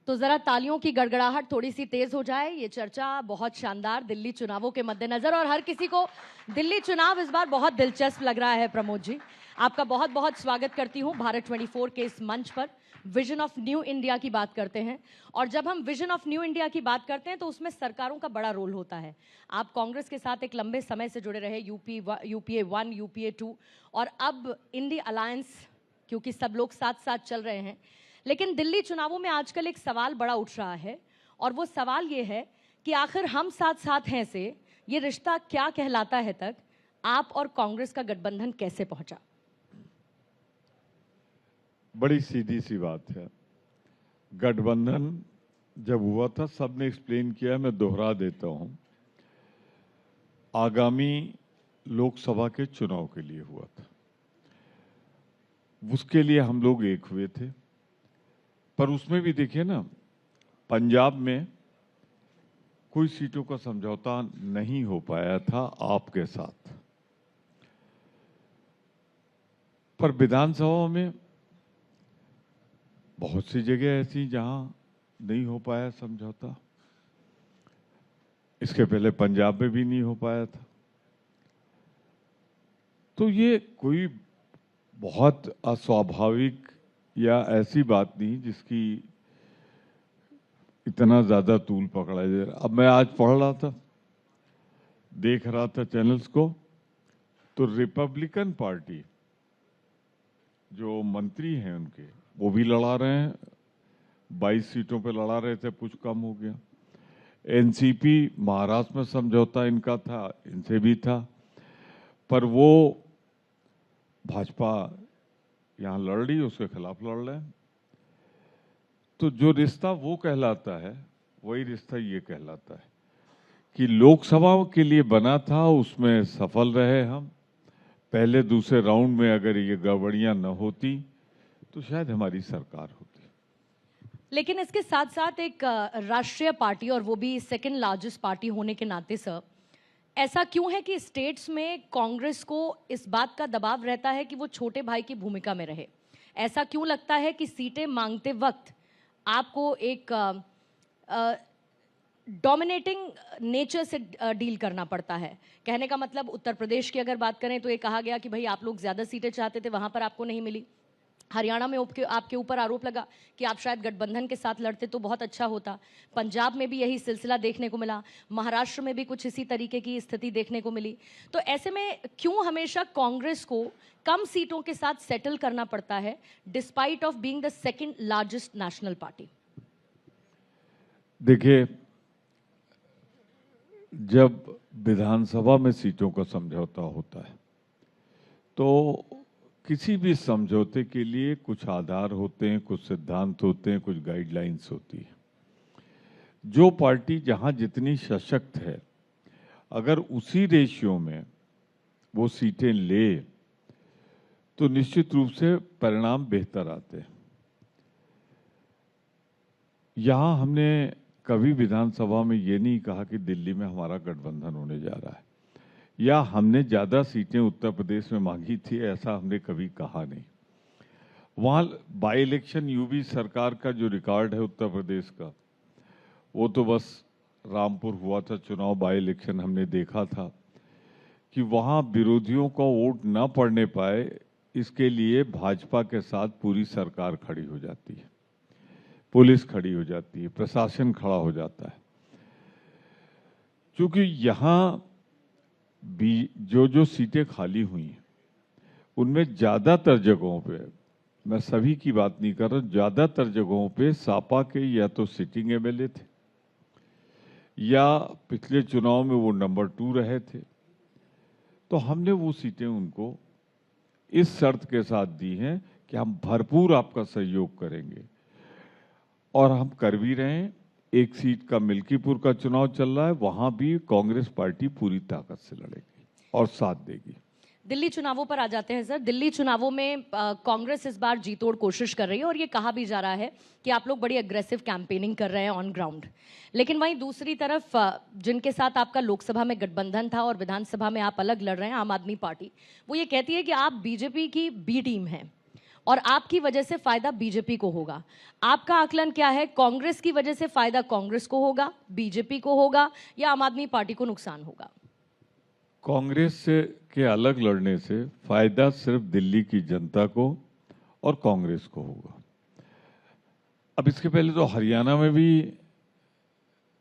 तो जरा तालियों की गड़गड़ाहट थोड़ी सी तेज हो जाए। ये चर्चा बहुत शानदार दिल्ली चुनावों के मद्देनजर, और हर किसी को दिल्ली चुनाव इस बार बहुत दिलचस्प लग रहा है। प्रमोद जी, आपका बहुत बहुत स्वागत करती हूं भारत 24 के इस मंच पर। विजन ऑफ न्यू इंडिया की बात करते हैं, और जब हम विजन ऑफ न्यू इंडिया की बात करते हैं तो उसमें सरकारों का बड़ा रोल होता है। आप कांग्रेस के साथ एक लंबे समय से जुड़े रहे, यूपीए 1, यूपीए 2 और अब इंडी अलायंस, क्योंकि सब लोग साथ साथ चल रहे हैं। लेकिन दिल्ली चुनावों में आजकल एक सवाल बड़ा उठ रहा है, और वो सवाल ये है कि आखिर हम साथ साथ हैं से ये रिश्ता क्या कहलाता है तक आप और कांग्रेस का गठबंधन कैसे पहुंचा? बड़ी सीधी सी बात है। गठबंधन जब हुआ था सबने एक्सप्लेन किया, मैं दोहरा देता हूं। आगामी लोकसभा के चुनाव के लिए हुआ था, उसके लिए हम लोग एक हुए थे। पर उसमें भी देखिए ना, पंजाब में कोई सीटों का समझौता नहीं हो पाया था आपके साथ, पर विधानसभा में बहुत सी जगह ऐसी जहां नहीं हो पाया समझौता। इसके पहले पंजाब में भी नहीं हो पाया था। तो ये कोई बहुत अस्वाभाविक या ऐसी बात नहीं जिसकी इतना ज्यादा तूल पकड़ा जाए। अब मैं आज पढ़ रहा था, देख रहा था चैनल्स को, तो रिपब्लिकन पार्टी जो मंत्री हैं उनके, वो भी लड़ा रहे हैं। 22 सीटों पे लड़ा रहे थे, कुछ कम हो गया। एनसीपी महाराष्ट्र में समझौता इनका था, इनसे भी था, पर वो भाजपा यहां लड़ रही, उसके खिलाफ लड़ रहे हैं। तो जो रिश्ता वो कहलाता है, वही रिश्ता ये कहलाता है कि लोकसभा के लिए बना था, उसमें सफल रहे हम। पहले दूसरे राउंड में अगर ये गड़बड़ियां न होती तो शायद हमारी सरकार होती। लेकिन इसके साथ साथ एक राष्ट्रीय पार्टी, और वो भी सेकंड लार्जेस्ट पार्टी होने के नाते सर, ऐसा क्यों है कि स्टेट्स में कांग्रेस को इस बात का दबाव रहता है कि वो छोटे भाई की भूमिका में रहे? ऐसा क्यों लगता है कि सीटें मांगते वक्त आपको एक डोमिनेटिंग नेचर से डील करना पड़ता है? कहने का मतलब, उत्तर प्रदेश की अगर बात करें तो ये कहा गया कि भाई आप लोग ज्यादा सीटें चाहते थे, वहां पर आपको नहीं मिली। हरियाणा में आपके ऊपर आरोप लगा कि आप शायद गठबंधन के साथ लड़ते तो बहुत अच्छा होता। पंजाब में भी यही सिलसिला देखने को मिला, महाराष्ट्र में भी कुछ इसी तरीके की स्थिति देखने को मिली। तो ऐसे में क्यों हमेशा कांग्रेस को कम सीटों के साथ सेटल करना पड़ता है, despite of being the second largest national party? देखिए, जब विधानसभा में सीटों का समझौता होता है तो किसी भी समझौते के लिए कुछ आधार होते हैं, कुछ सिद्धांत होते हैं, कुछ गाइडलाइंस होती है। जो पार्टी जहां जितनी सशक्त है, अगर उसी रेशियो में वो सीटें ले तो निश्चित रूप से परिणाम बेहतर आते हैं। यहां हमने कभी विधानसभा में ये नहीं कहा कि दिल्ली में हमारा गठबंधन होने जा रहा है, या हमने ज्यादा सीटें उत्तर प्रदेश में मांगी थी, ऐसा हमने कभी कहा नहीं। वहां बाई इलेक्शन यूपी सरकार का जो रिकॉर्ड है उत्तर प्रदेश का, वो तो बस रामपुर हुआ था चुनाव, बाई इलेक्शन हमने देखा था कि वहां विरोधियों का वोट न पड़ने पाए, इसके लिए भाजपा के साथ पूरी सरकार खड़ी हो जाती है, पुलिस खड़ी हो जाती है, प्रशासन खड़ा हो जाता है। क्योंकि यहां भी जो सीटें खाली हुई हैं उनमें ज्यादातर जगहों पे, मैं सभी की बात नहीं कर रहा, ज्यादातर जगहों पे सापा के या तो सिटिंग एमएलए थे, या पिछले चुनाव में वो नंबर 2 रहे थे। तो हमने वो सीटें उनको इस शर्त के साथ दी हैं कि हम भरपूर आपका सहयोग करेंगे, और हम कर भी रहे हैं। एक सीट का मिल्कीपुर का चुनाव चल रहा है, वहां भी कांग्रेस पार्टी पूरी ताकत से लड़ेगी और साथ देगी। दिल्ली चुनावों पर आ जाते हैं सर। दिल्ली चुनावों में कांग्रेस इस बार जी तोड़ कोशिश कर रही है, और ये कहा भी जा रहा है कि आप लोग बड़ी अग्रेसिव कैंपेनिंग कर रहे हैं ऑन ग्राउंड। लेकिन वहीं दूसरी तरफ जिनके साथ आपका लोकसभा में गठबंधन था और विधानसभा में आप अलग लड़ रहे हैं, आम आदमी पार्टी, वो ये कहती है कि आप बीजेपी की बी टीम हैं। और आपकी वजह से फायदा बीजेपी को होगा। आपका आकलन क्या है? कांग्रेस की वजह से फायदा कांग्रेस को होगा, बीजेपी को होगा, या आम आदमी पार्टी को नुकसान होगा? कांग्रेस से के अलग लड़ने से फायदा सिर्फ दिल्ली की जनता को और कांग्रेस को होगा। अब इसके पहले तो हरियाणा में भी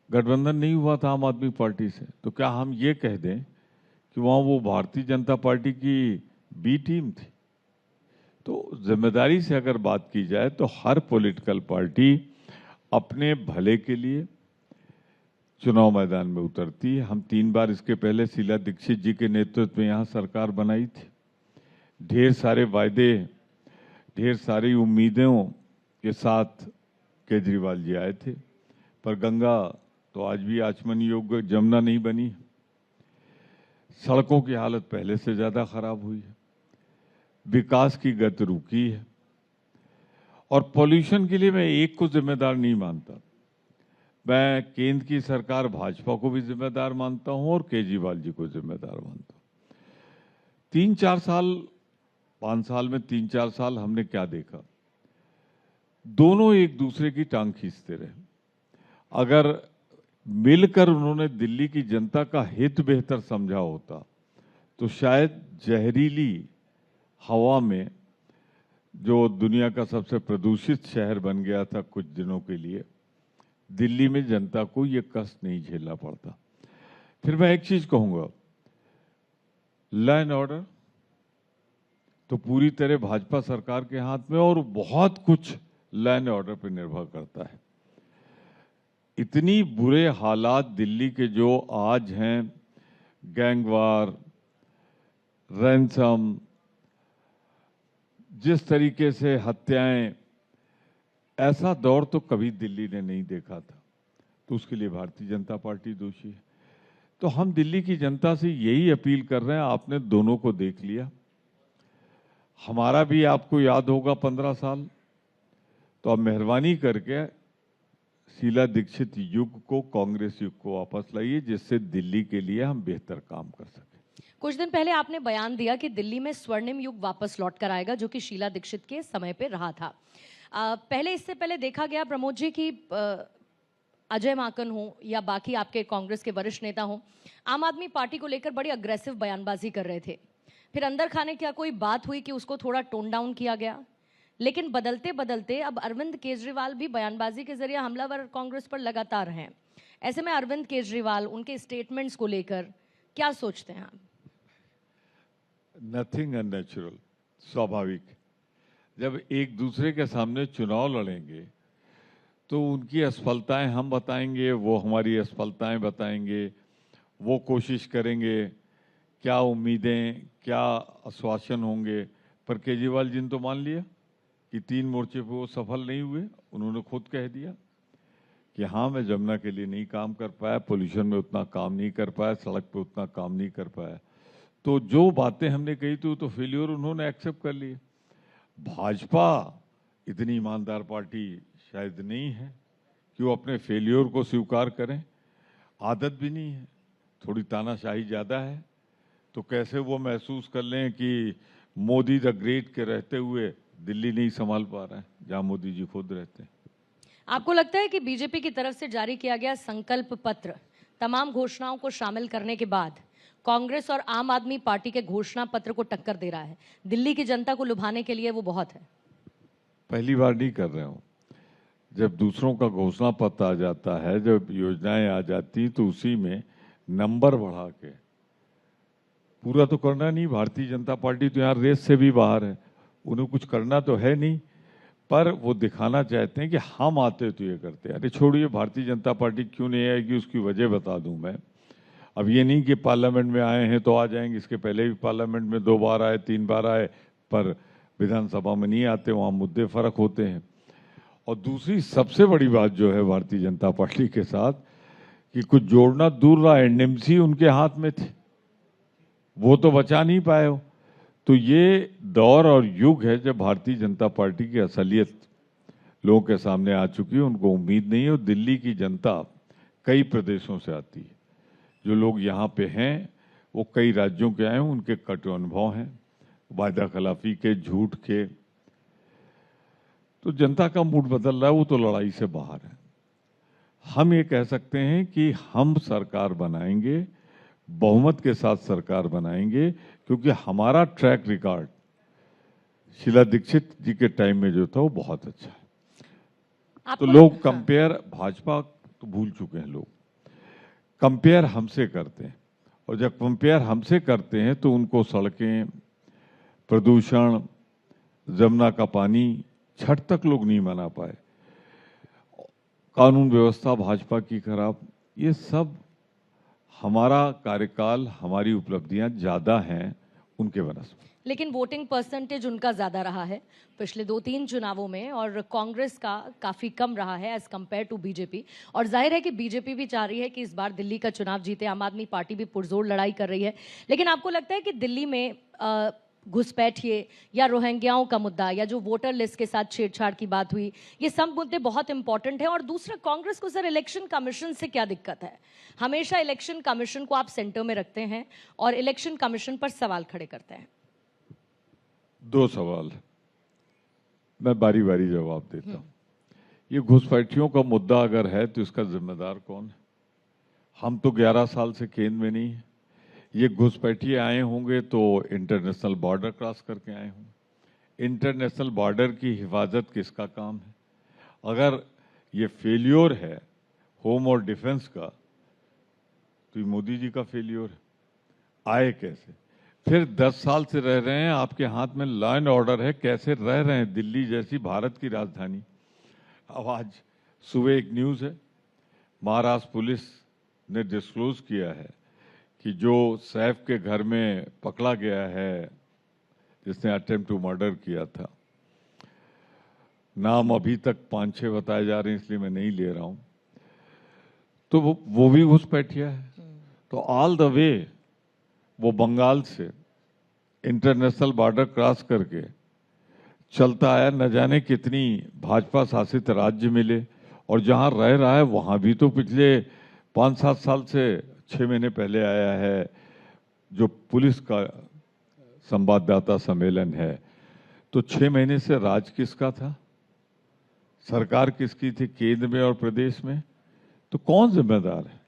गठबंधन नहीं हुआ था आम आदमी पार्टी से, तो क्या हम ये कह दें कि वहां वो भारतीय जनता पार्टी की बी टीम थी? तो जिम्मेदारी से अगर बात की जाए तो हर पॉलिटिकल पार्टी अपने भले के लिए चुनाव मैदान में उतरती है। हम 3 बार इसके पहले शीला दीक्षित जी के नेतृत्व में यहाँ सरकार बनाई थी। ढेर सारे वायदे, ढेर सारी उम्मीदों के साथ केजरीवाल जी आए थे, पर गंगा तो आज भी आचमन योग्य जमुना नहीं बनी। सड़कों की हालत पहले से ज्यादा खराब हुई है, विकास की गति रुकी है, और पॉल्यूशन के लिए मैं एक को जिम्मेदार नहीं मानता। मैं केंद्र की सरकार भाजपा को भी जिम्मेदार मानता हूं और केजरीवाल जी को जिम्मेदार मानता हूं। 3-4 साल, 5 साल में 3-4 साल हमने क्या देखा? दोनों एक दूसरे की टांग खींचते रहे। अगर मिलकर उन्होंने दिल्ली की जनता का हित बेहतर समझा होता तो शायद जहरीली हवा में, जो दुनिया का सबसे प्रदूषित शहर बन गया था कुछ दिनों के लिए, दिल्ली में जनता को ये कष्ट नहीं झेलना पड़ता। फिर मैं एक चीज कहूंगा, लॉ एंड ऑर्डर तो पूरी तरह भाजपा सरकार के हाथ में, और बहुत कुछ लॉ एंड ऑर्डर पर निर्भर करता है। इतनी बुरे हालात दिल्ली के जो आज हैं, गैंगवार, रैंसम, जिस तरीके से हत्याएं, ऐसा दौर तो कभी दिल्ली ने नहीं देखा था। तो उसके लिए भारतीय जनता पार्टी दोषी है। तो हम दिल्ली की जनता से यही अपील कर रहे हैं, आपने दोनों को देख लिया, हमारा भी आपको याद होगा 15 साल, तो अब मेहरबानी करके शीला दीक्षित युग को, कांग्रेस युग को वापस लाइए, जिससे दिल्ली के लिए हम बेहतर काम कर सकें। कुछ दिन पहले आपने बयान दिया कि दिल्ली में स्वर्णिम युग वापस लौट कर आएगा, जो कि शीला दीक्षित के समय पे रहा था। पहले, इससे पहले देखा गया प्रमोद जी कि अजय माकन हो या बाकी आपके कांग्रेस के वरिष्ठ नेता हो, आम आदमी पार्टी को लेकर बड़ी अग्रेसिव बयानबाजी कर रहे थे। फिर अंदर खाने क्या कोई बात हुई कि उसको थोड़ा टोन डाउन किया गया, लेकिन बदलते बदलते अब अरविंद केजरीवाल भी बयानबाजी के जरिए हमलावर कांग्रेस पर लगातार हैं। ऐसे में अरविंद केजरीवाल, उनके स्टेटमेंट्स को लेकर क्या सोचते हैं आप? नथिंग अननेचुरल, स्वाभाविक। जब एक दूसरे के सामने चुनाव लड़ेंगे तो उनकी असफलताएं हम बताएंगे, वो हमारी असफलताएं बताएंगे, वो कोशिश करेंगे क्या उम्मीदें, क्या आश्वासन होंगे। पर केजरीवाल जी ने तो मान लिया कि 3 मोर्चे पे वो सफल नहीं हुए। उन्होंने खुद कह दिया कि हाँ, मैं जमुना के लिए नहीं काम कर पाया, पोल्यूशन में उतना काम नहीं कर पाया, सड़क पे उतना काम नहीं कर पाया। तो जो बातें हमने कही थी तो फेल्योर उन्होंने एक्सेप्ट कर लिए। भाजपा इतनी ईमानदार पार्टी शायद नहीं है कि वो अपने फेल्योर को स्वीकार करें, आदत भी नहीं है, थोड़ी तानाशाही ज़्यादा है। तो कैसे वो महसूस कर लें कि मोदी द ग्रेट के रहते हुए दिल्ली नहीं संभाल पा रहे हैं, जहाँ मोदी जी खुद रहते हैं। आपको लगता है कि बीजेपी की तरफ से जारी किया गया संकल्प पत्र तमाम घोषणाओं को शामिल करने के बाद कांग्रेस और आम आदमी पार्टी के घोषणा पत्र को टक्कर दे रहा है? दिल्ली की जनता को लुभाने के लिए वो बहुत है। पहली बार नहीं कर रहे हो। जब दूसरों का घोषणा पत्र आ जाता है, जब योजनाएं आ जाती, तो उसी में नंबर बढ़ा के पूरा तो करना नहीं। भारतीय जनता पार्टी तो यहाँ रेस से भी बाहर है, उन्हें कुछ करना तो है नहीं, पर वो दिखाना चाहते हैं कि हम आते तो ये करते हैं। अरे छोड़िए, भारतीय जनता पार्टी क्यों नहीं आएगी उसकी वजह बता दूं मैं। अब ये नहीं कि पार्लियामेंट में आए हैं तो आ जाएंगे, इसके पहले भी पार्लियामेंट में 2 बार आए, 3 बार आए, पर विधानसभा में नहीं आते, वहाँ मुद्दे फर्क होते हैं। और दूसरी सबसे बड़ी बात जो है भारतीय जनता पार्टी के साथ, कि कुछ जोड़ना दूर रहा, एनडीएमसी उनके हाथ में थी, वो तो बचा नहीं पाए हो। तो ये दौर और युग है जब भारतीय जनता पार्टी की असलियत लोगों के सामने आ चुकी है। उनको उम्मीद नहीं है। और दिल्ली की जनता कई प्रदेशों से आती है, जो लोग यहाँ पे हैं वो कई राज्यों के आए हैं, उनके कटु अनुभव हैं, वायदा खिलाफी के, झूठ के, तो जनता का मूड बदल रहा है, वो तो लड़ाई से बाहर है। हम ये कह सकते हैं कि हम सरकार बनाएंगे, बहुमत के साथ सरकार बनाएंगे, क्योंकि हमारा ट्रैक रिकॉर्ड शीला दीक्षित जी के टाइम में जो था वो बहुत अच्छा है। तो आपको लोग कंपेयर, भाजपा तो भूल चुके हैं लोग, कंपेयर हमसे करते हैं, और जब कंपेयर हमसे करते हैं तो उनको सड़कें, प्रदूषण, जमुना का पानी, छठ तक लोग नहीं मना पाए, कानून व्यवस्था भाजपा की खराब, ये सब हमारा कार्यकाल, हमारी उपलब्धियां ज्यादा हैं उनके बनस्पत। लेकिन वोटिंग परसेंटेज उनका ज्यादा रहा है पिछले 2-3 चुनावों में, और कांग्रेस का काफी कम रहा है एज कंपेयर टू बीजेपी। और जाहिर है कि बीजेपी भी चाह रही है कि इस बार दिल्ली का चुनाव जीते, आम आदमी पार्टी भी पुरजोर लड़ाई कर रही है। लेकिन आपको लगता है कि दिल्ली में घुसपैठिए या रोहिंग्याओं का मुद्दा या जो वोटर लिस्ट के साथ छेड़छाड़ की बात हुई, ये सब मुद्दे बहुत इंपॉर्टेंट है? और दूसरा, कांग्रेस को सर इलेक्शन कमीशन से क्या दिक्कत है? हमेशा इलेक्शन कमीशन को आप सेंटर में रखते हैं और इलेक्शन कमीशन पर सवाल खड़े करते हैं। दो सवाल, मैं बारी बारी जवाब देता हूं। ये घुसपैठियों का मुद्दा अगर है तो इसका जिम्मेदार कौन है? हम तो 11 साल से केंद्र में नहीं है। ये घुसपैठिए आए होंगे तो इंटरनेशनल बॉर्डर क्रॉस करके आए होंगे। इंटरनेशनल बॉर्डर की हिफाजत किसका काम है? अगर ये फेल्योर है होम और डिफेंस का, तो ये मोदी जी का फेल्योर है। आए कैसे? फिर 10 साल से रह रहे हैं, आपके हाथ में लॉ एंड ऑर्डर है, कैसे रह रहे हैं दिल्ली जैसी भारत की राजधानी? अब आज सुबह एक न्यूज़ है, महाराष्ट्र पुलिस ने डिस्क्लोज किया है कि जो सैफ के घर में पकड़ा गया है, जिसने अटेम्प्ट टू मर्डर किया था, नाम अभी तक 5-6 बताए जा रहे हैं, इसलिए मैं नहीं ले रहा हूं, तो वो भी घुसपैठिया है। तो ऑल द वे वो बंगाल से इंटरनेशनल बॉर्डर क्रॉस करके चलता आया, न जाने कितनी भाजपा शासित राज्य मिले, और जहां रह रहा है वहां भी तो पिछले 5-7 साल से 6 महीने पहले आया है जो पुलिस का संवाददाता सम्मेलन है। तो 6 महीने से राज किसका था? सरकार किसकी थी केंद्र में और प्रदेश में? तो कौन जिम्मेदार है?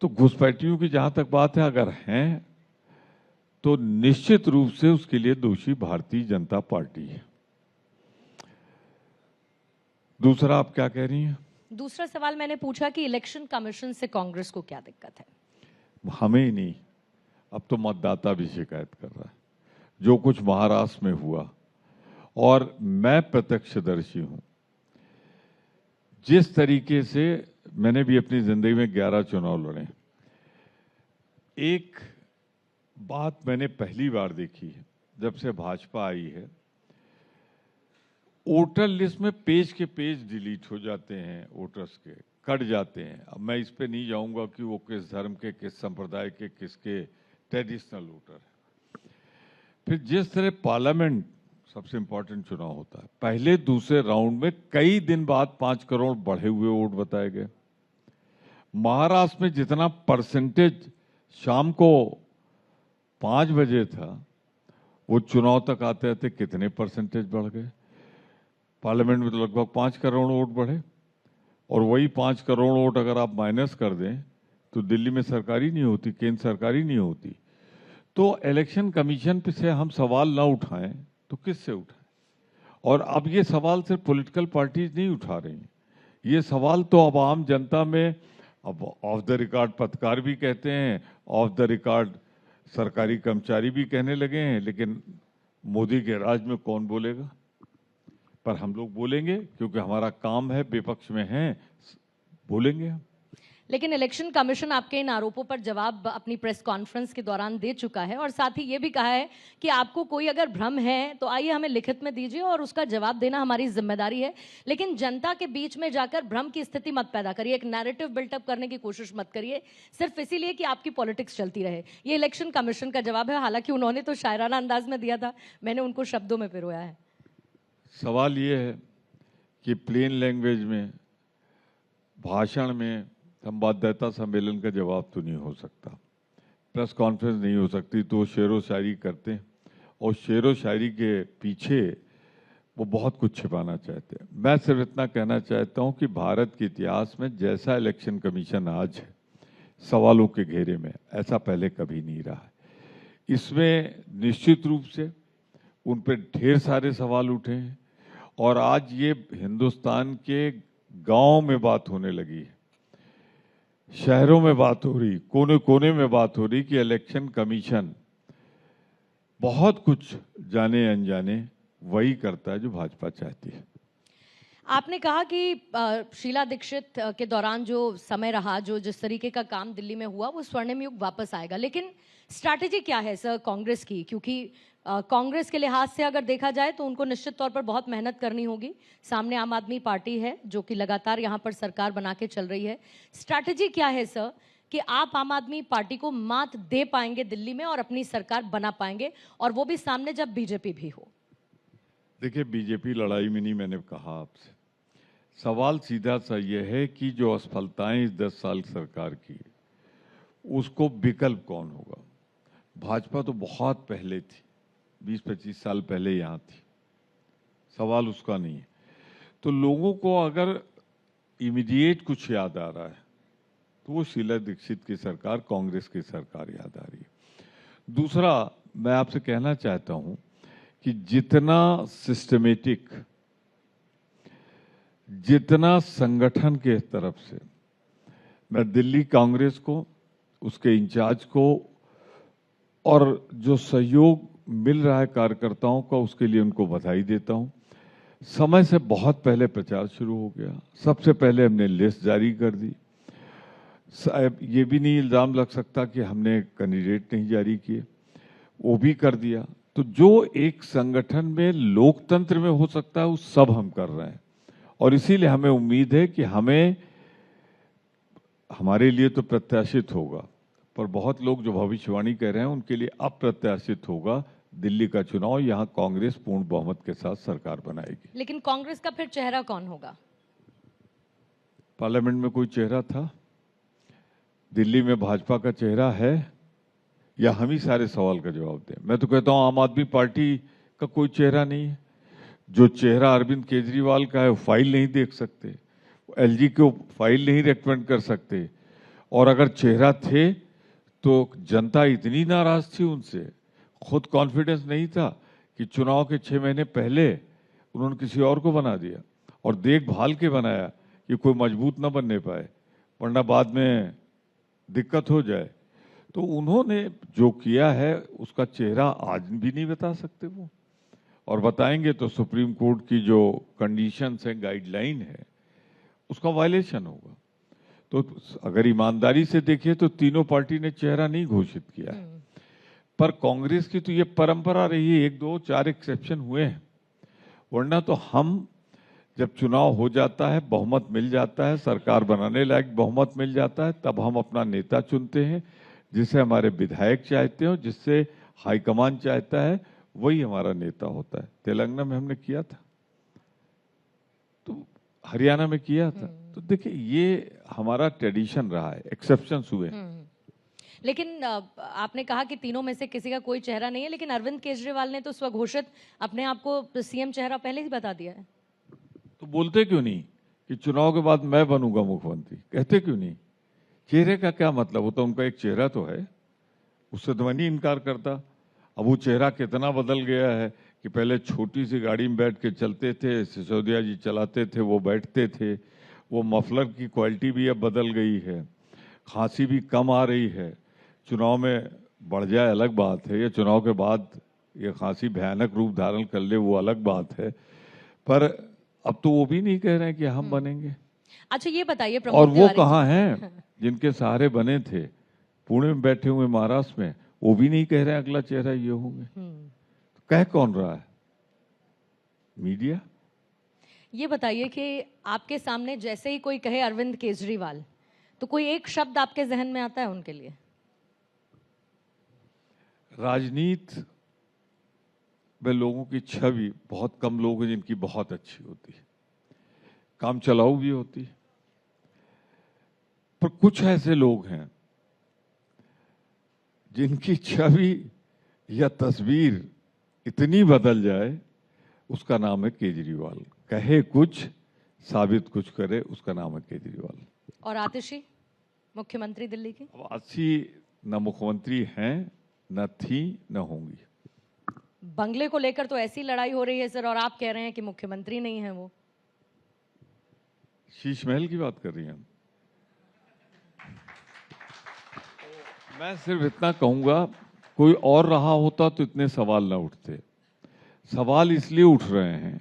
तो घुसपैठियों की जहां तक बात है, अगर हैं तो निश्चित रूप से उसके लिए दोषी भारतीय जनता पार्टी है। दूसरा आप क्या कह रही हैं? दूसरा सवाल मैंने पूछा कि इलेक्शन कमीशन से कांग्रेस को क्या दिक्कत है? हमें ही नहीं, अब तो मतदाता भी शिकायत कर रहा है जो कुछ महाराष्ट्र में हुआ, और मैं प्रत्यक्षदर्शी हूं। जिस तरीके से मैंने भी अपनी जिंदगी में 11 चुनाव लड़े, एक बात मैंने पहली बार देखी है जब से भाजपा आई है, वोटर लिस्ट में पेज के पेज डिलीट हो जाते हैं, वोटर्स के कट जाते हैं। अब मैं इस पे नहीं जाऊंगा कि वो किस धर्म के, किस संप्रदाय के, किसके ट्रेडिशनल वोटर है। फिर जिस तरह पार्लियामेंट सबसे इंपॉर्टेंट चुनाव होता है, पहले दूसरे राउंड में कई दिन बाद 5 करोड़ बढ़े हुए वोट बताए गए। महाराष्ट्र में जितना परसेंटेज शाम को 5 बजे था, वो चुनाव तक आते आते कितने परसेंटेज बढ़ गए? पार्लियामेंट में तो लगभग 5 करोड़ वोट बढ़े, और वही 5 करोड़ वोट अगर आप माइनस कर दें तो दिल्ली में सरकार ही नहीं होती, केंद्र सरकार ही नहीं होती। तो इलेक्शन कमीशन पे से हम सवाल ना उठाएं तो किससे उठाएं? और अब ये सवाल सिर्फ पॉलिटिकल पार्टीज नहीं उठा रही, ये सवाल तो अब आम जनता में, अब ऑफ द रिकॉर्ड पत्रकार भी कहते हैं, ऑफ द रिकॉर्ड सरकारी कर्मचारी भी कहने लगे हैं, लेकिन मोदी के राज में कौन बोलेगा? पर हम लोग बोलेंगे, क्योंकि हमारा काम है, विपक्ष में है, बोलेंगे हम। लेकिन इलेक्शन कमीशन आपके इन आरोपों पर जवाब अपनी प्रेस कॉन्फ्रेंस के दौरान दे चुका है, और साथ ही ये भी कहा है कि आपको कोई अगर भ्रम है तो आइए हमें लिखित में दीजिए और उसका जवाब देना हमारी जिम्मेदारी है, लेकिन जनता के बीच में जाकर भ्रम की स्थिति मत पैदा करिए, एक नैरेटिव बिल्टअप करने की कोशिश मत करिए सिर्फ इसीलिए कि आपकी पॉलिटिक्स चलती रहे। ये इलेक्शन कमीशन का जवाब है, हालांकि उन्होंने तो शायराना अंदाज में दिया था, मैंने उनको शब्दों में पिरोया है। सवाल ये है कि प्लेन लैंग्वेज में, भाषण में, संवाददाता सम्मेलन का जवाब तो नहीं हो सकता, प्रेस कॉन्फ्रेंस नहीं हो सकती, तो शेरो शायरी करते हैं, और शेरो शायरी के पीछे वो बहुत कुछ छिपाना चाहते हैं। मैं सिर्फ इतना कहना चाहता हूं कि भारत के इतिहास में जैसा इलेक्शन कमीशन आज है, सवालों के घेरे में, ऐसा पहले कभी नहीं रहा है। इसमें निश्चित रूप से उन पर ढेर सारे सवाल उठे हैं और आज ये हिंदुस्तान के गांव में बात होने लगी है, शहरों में बात हो रही, कोने कोने में बात हो रही कि इलेक्शन कमीशन बहुत कुछ जाने अनजाने वही करता है जो भाजपा चाहती है। आपने कहा कि शीला दीक्षित के दौरान जो समय रहा, जो जिस तरीके का काम दिल्ली में हुआ, वो स्वर्णिम युग वापस आएगा, लेकिन स्ट्रैटेजी क्या है सर कांग्रेस की? क्योंकि कांग्रेस के लिहाज से अगर देखा जाए तो उनको निश्चित तौर पर बहुत मेहनत करनी होगी। सामने आम आदमी पार्टी है जो कि लगातार यहाँ पर सरकार बना के चल रही है। स्ट्रैटेजी क्या है सर कि आप आम आदमी पार्टी को मात दे पाएंगे दिल्ली में और अपनी सरकार बना पाएंगे, और वो भी सामने जब बीजेपी भी हो? देखिए, बीजेपी लड़ाई में नहीं, मैंने कहा आपसे, सवाल सीधा सा ये है कि जो असफलताएं इस 10 साल सरकार की, उसको विकल्प कौन होगा? भाजपा तो बहुत पहले थी, 20-25 साल पहले यहाँ थी, सवाल उसका नहीं है। तो लोगों को अगर इमीडिएट कुछ याद आ रहा है तो वो शीला दीक्षित की सरकार, कांग्रेस की सरकार याद आ रही है। दूसरा, मैं आपसे कहना चाहता हूं कि जितना सिस्टमेटिक, जितना संगठन के तरफ से मैं दिल्ली कांग्रेस को, उसके इंचार्ज को और जो सहयोग मिल रहा है कार्यकर्ताओं का, उसके लिए उनको बधाई देता हूं। समय से बहुत पहले प्रचार शुरू हो गया, सबसे पहले हमने लिस्ट जारी कर दी। ये भी नहीं इल्जाम लग सकता कि हमने कैंडिडेट नहीं जारी किए, वो भी कर दिया। तो जो एक संगठन में लोकतंत्र में हो सकता है, वो सब हम कर रहे हैं, और इसीलिए हमें उम्मीद है कि हमारे लिए तो प्रत्याशित होगा, पर बहुत लोग जो भविष्यवाणी कर रहे हैं उनके लिए अप्रत्याशित होगा दिल्ली का चुनाव। यहाँ कांग्रेस पूर्ण बहुमत के साथ सरकार बनाएगी। लेकिन कांग्रेस का फिर चेहरा कौन होगा? पार्लियामेंट में कोई चेहरा था? दिल्ली में भाजपा का चेहरा है? या हम ही सारे सवाल का जवाब दें? मैं तो कहता हूं आम आदमी पार्टी का कोई चेहरा नहीं है। जो चेहरा अरविंद केजरीवाल का है वो फाइल नहीं देख सकते, एलजी को फाइल नहीं रेकमेंड कर सकते, और अगर चेहरा थे तो जनता इतनी नाराज थी उनसे, खुद कॉन्फिडेंस नहीं था कि चुनाव के 6 महीने पहले उन्होंने किसी और को बना दिया और देखभाल के बनाया कि कोई मजबूत न बनने पाए, वरना बाद में दिक्कत हो जाए। तो उन्होंने जो किया है उसका चेहरा आज भी नहीं बता सकते वो, और बताएंगे तो सुप्रीम कोर्ट की जो कंडीशंस है, गाइडलाइन है, उसका वायलेशन होगा। तो अगर ईमानदारी से देखिए तो तीनों पार्टी ने चेहरा नहीं घोषित किया है, पर कांग्रेस की तो ये परंपरा रही है, 1-2-4 एक्सेप्शन हुए हैं, वरना तो हम जब चुनाव हो जाता है, बहुमत मिल जाता है, सरकार बनाने लायक बहुमत मिल जाता है, तब हम अपना नेता चुनते हैं, जिसे हमारे विधायक चाहते हो, जिससे हाईकमान चाहता है, वही हमारा नेता होता है। तेलंगाना में हमने किया था, तो हरियाणा में किया था। तो देखिए, ये हमारा ट्रेडिशन रहा है, एक्सेप्शंस हुए। लेकिन आपने कहा कि तीनों में से किसी का कोई चेहरा नहीं है, लेकिन अरविंद केजरीवाल ने तो स्वघोषित अपने आप को सीएम चेहरा पहले ही बता दिया है। तो बोलते क्यों नहीं कि चुनाव के बाद मैं बनूंगा मुख्यमंत्री? कहते क्यों नहीं? चेहरे का क्या मतलब? वो तो उनका एक चेहरा तो है, उससे तो मैं नहीं इनकार करता। अब वो चेहरा कितना बदल गया है कि पहले छोटी सी गाड़ी में बैठ के चलते थे, सिसोदिया जी चलाते थे, वो बैठते थे, वो मफलर की क्वालिटी भी अब बदल गई है, खांसी भी कम आ रही है। चुनाव में बढ़ जाए अलग बात है, या चुनाव के बाद ये खांसी भयानक रूप धारण कर ले वो अलग बात है, पर अब तो वो भी नहीं कह रहे हैं कि हम बनेंगे। अच्छा, ये बताइए और वो कहाँ हैं जिनके सहारे बने थे, पुणे में बैठे हुए, महाराष्ट्र में, वो भी नहीं कह रहे हैं अगला चेहरा ये होंगे। तो कह कौन रहा है? मीडिया। ये बताइए कि आपके सामने जैसे ही कोई कहे अरविंद केजरीवाल, तो कोई एक शब्द आपके जहन में आता है उनके लिए? राजनीति में लोगों की छवि, बहुत कम लोग हैं जिनकी बहुत अच्छी होती है, काम चलाऊ भी होती है, पर कुछ ऐसे लोग हैं जिनकी छवि या तस्वीर इतनी बदल जाए, उसका नाम है केजरीवाल। कहे कुछ, साबित कुछ करे, उसका नाम है केजरीवाल। और आतिशी मुख्यमंत्री दिल्ली की? अब आतिशी न मुख्यमंत्री हैं, न थी, न होंगी। बंगले को लेकर तो ऐसी लड़ाई हो रही है सर, और आप कह रहे हैं कि मुख्यमंत्री नहीं है वो। शीश महल की बात कर रही हैं? मैं सिर्फ इतना कहूंगा, कोई और रहा होता तो इतने सवाल ना उठते। सवाल इसलिए उठ रहे हैं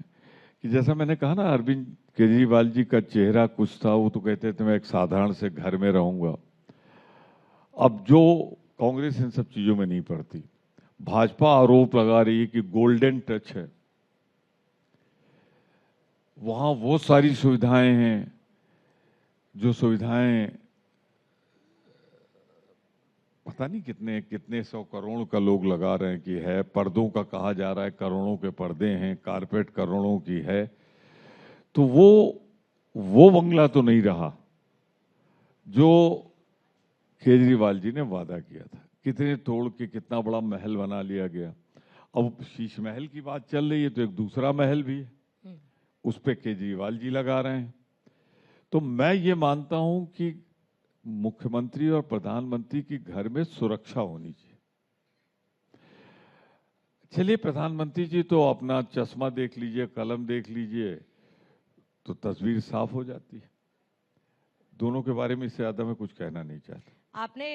कि जैसा मैंने कहा ना, अरविंद केजरीवाल जी का चेहरा कुछ था, वो तो कहते थे मैं एक साधारण से घर में रहूंगा। अब जो कांग्रेस इन सब चीजों में नहीं पड़ती। भाजपा आरोप लगा रही है कि गोल्डन टच है, वहां वो सारी सुविधाएं हैं जो सुविधाएं पता नहीं कितने कितने 100 करोड़ का लोग लगा रहे हैं कि है। पर्दों का कहा जा रहा है करोड़ों के पर्दे हैं, कारपेट करोड़ों की है। तो वो बंगला तो नहीं रहा जो केजरीवाल जी ने वादा किया था। कितने तोड़ के कितना बड़ा महल बना लिया गया। अब शीश महल की बात चल रही है तो एक दूसरा महल भी है, उस पे केजरीवाल जी लगा रहे हैं। तो मैं ये मानता हूं कि मुख्यमंत्री और प्रधानमंत्री की घर में सुरक्षा होनी चाहिए। चलिए, प्रधानमंत्री जी तो अपना चश्मा देख लीजिए, कलम देख लीजिए, तो तस्वीर साफ हो जाती है। दोनों के बारे में इससे ज्यादा मैं कुछ कहना नहीं चाहता। आपने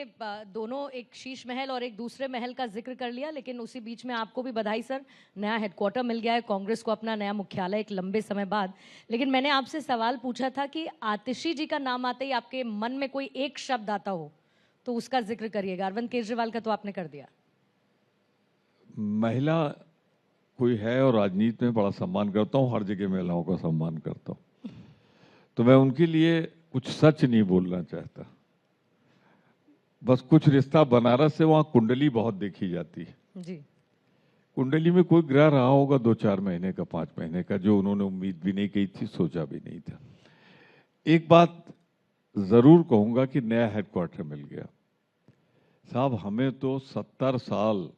दोनों, एक शीश महल और एक दूसरे महल का जिक्र कर लिया, लेकिन उसी बीच में आपको भी बधाई सर, नया हेडक्वार्टर मिल गया है कांग्रेस को, अपना नया मुख्यालय एक लंबे समय बाद। लेकिन मैंने आपसे सवाल पूछा था कि आतिशी जी का नाम आते ही आपके मन में कोई एक शब्द आता हो तो उसका जिक्र करिएगा। अरविंद केजरीवाल का तो आपने कर दिया। महिला कोई है, और राजनीति में बड़ा सम्मान करता हूँ, हर जगह महिलाओं का सम्मान करता हूँ, तो मैं उनके लिए कुछ सच नहीं बोलना चाहता। बस कुछ रिश्ता बनारस से, वहां कुंडली बहुत देखी जाती है जी। कुंडली में कोई ग्रह रहा होगा 2-4 महीने का, 5 महीने का, जो उन्होंने उम्मीद भी नहीं की थी, सोचा भी नहीं था। एक बात जरूर कहूंगा कि नया हेडक्वार्टर मिल गया। साहब, हमें तो 70 साल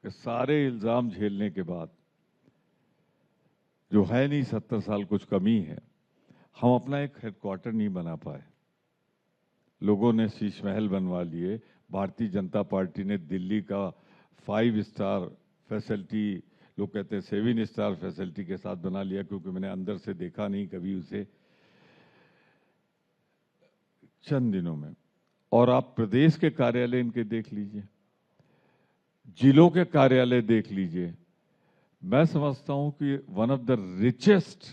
के सारे इल्जाम झेलने के बाद, जो है नहीं 70 साल, कुछ कमी है, हम अपना एक हेडक्वार्टर नहीं बना पाए। लोगों ने शीश महल बनवा लिए। भारतीय जनता पार्टी ने दिल्ली का 5 स्टार फैसिलिटी, लोग कहते हैं 7 स्टार फैसिलिटी के साथ बना लिया, क्योंकि मैंने अंदर से देखा नहीं कभी उसे, चंद दिनों में। और आप प्रदेश के कार्यालय इनके देख लीजिए, जिलों के कार्यालय देख लीजिए। मैं समझता हूं कि one of the richest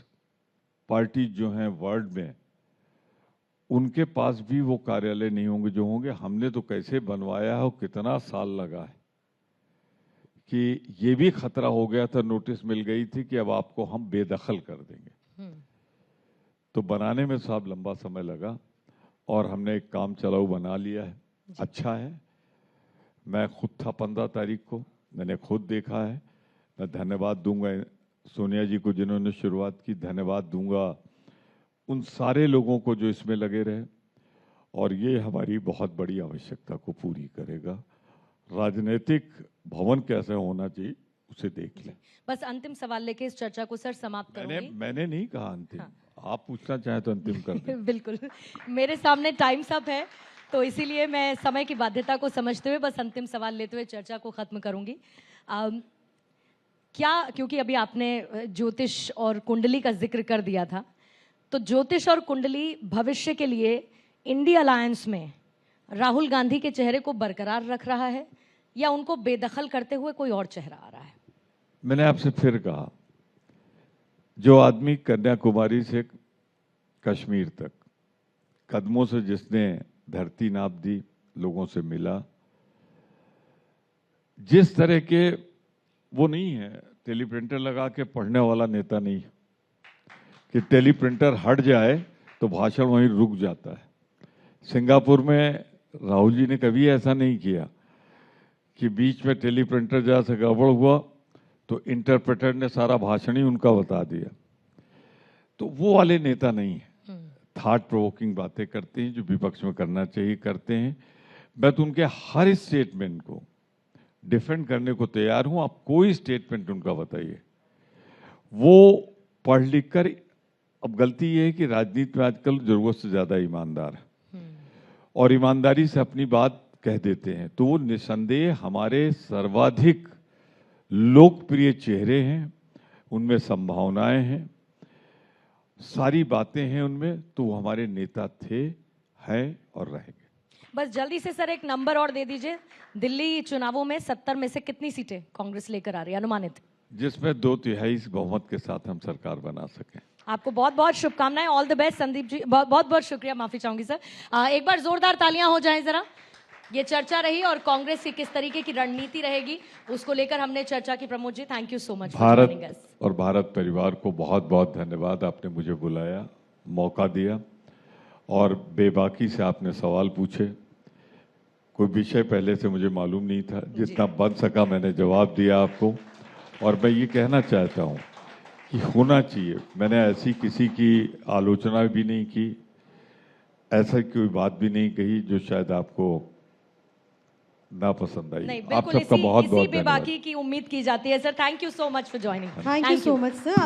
party जो हैं वर्ल्ड में, उनके पास भी वो कार्यालय नहीं होंगे जो होंगे। हमने तो कैसे बनवाया है और कितना साल लगा है, कि ये भी खतरा हो गया था, नोटिस मिल गई थी कि अब आपको हम बेदखल कर देंगे। तो बनाने में साहब लंबा समय लगा, और हमने एक काम चलाऊ बना लिया है। अच्छा है। मैं खुद था 15 तारीख को, मैंने खुद देखा है। मैं धन्यवाद दूंगा सोनिया जी को जिन्होंने शुरुआत की, धन्यवाद दूंगा उन सारे लोगों को जो इसमें लगे रहे, और ये हमारी बहुत बड़ी आवश्यकता को पूरी करेगा। राजनीतिक भवन कैसे होना चाहिए उसे देख लें। बस अंतिम सवाल लेके इस चर्चा को सर समाप्त करूंगी। मैंने नहीं कहा अंतिम। हाँ। आप पूछना चाहें तो अंतिम कर दें। बिल्कुल, मेरे सामने टाइम्स अप है, तो इसीलिए मैं समय की बाध्यता को समझते हुए बस अंतिम सवाल लेते हुए चर्चा को खत्म करूंगी। क्या, क्योंकि अभी आपने ज्योतिष और कुंडली का जिक्र कर दिया था, तो ज्योतिष और कुंडली भविष्य के लिए इंडिया अलायंस में राहुल गांधी के चेहरे को बरकरार रख रहा है, या उनको बेदखल करते हुए कोई और चेहरा आ रहा है? मैंने आपसे फिर कहा, जो आदमी कन्याकुमारी से कश्मीर तक कदमों से जिसने धरती नाप दी, लोगों से मिला, जिस तरह के, वो नहीं है टेलीप्रिंटर लगा के पढ़ने वाला नेता नहीं, कि टेलीप्रिंटर हट जाए तो भाषण वहीं रुक जाता है। सिंगापुर में राहुल जी ने कभी ऐसा नहीं किया कि बीच में टेलीप्रिंटर जहाँ से गड़बड़ हुआ तो इंटरप्रेटर ने सारा भाषण ही उनका बता दिया। तो वो वाले नेता नहीं है। थॉट प्रोवोकिंग बातें करते हैं, जो विपक्ष में करना चाहिए करते हैं। मैं तो उनके हर स्टेटमेंट को डिफेंड करने को तैयार हूं। आप कोई स्टेटमेंट उनका बताइए, वो पढ़ लिख कर, अब गलती ये है कि राजनीति में आजकल जरूरत से ज्यादा ईमानदार है और ईमानदारी से अपनी बात कह देते हैं, तो वो निसंदेह हमारे सर्वाधिक लोकप्रिय चेहरे हैं, उनमें संभावनाएं हैं, सारी बातें हैं उनमें, तो वो हमारे नेता थे, हैं और रहेंगे। बस जल्दी से सर एक नंबर और दे दीजिए, दिल्ली चुनावों में 70 में से कितनी सीटें कांग्रेस लेकर आ रही है अनुमानित? जिसमें 2/3 बहुमत के साथ हम सरकार बना सकें। आपको बहुत बहुत शुभकामनाएं, all the best Sandeep ji, बहुत बहुत शुक्रिया, माफी चाहूंगी सर। एक बार जोरदार तालियां हो जाएं जरा। ये चर्चा रही और कांग्रेस की किस तरीके की रणनीति रहेगी उसको लेकर हमने चर्चा की। Pramod ji, thank you so much. Bharat और भारत परिवार को बहुत बहुत धन्यवाद, आपने मुझे बुलाया, मौका दिया और बेबाकी से आपने सवाल पूछे। कोई विषय पहले से मुझे मालूम नहीं था, जितना बन सका मैंने जवाब दिया आपको। और मैं ये कहना चाहता हूँ कि होना चाहिए, मैंने ऐसी किसी की आलोचना भी नहीं की, ऐसा कोई बात भी नहीं कही जो शायद आपको ना पसंद आई। नहीं, आप सबका बहुत बहुत धन्यवाद। बेबाकी की उम्मीद की जाती है sir. Thank you so much for joining. Thank you so much sir.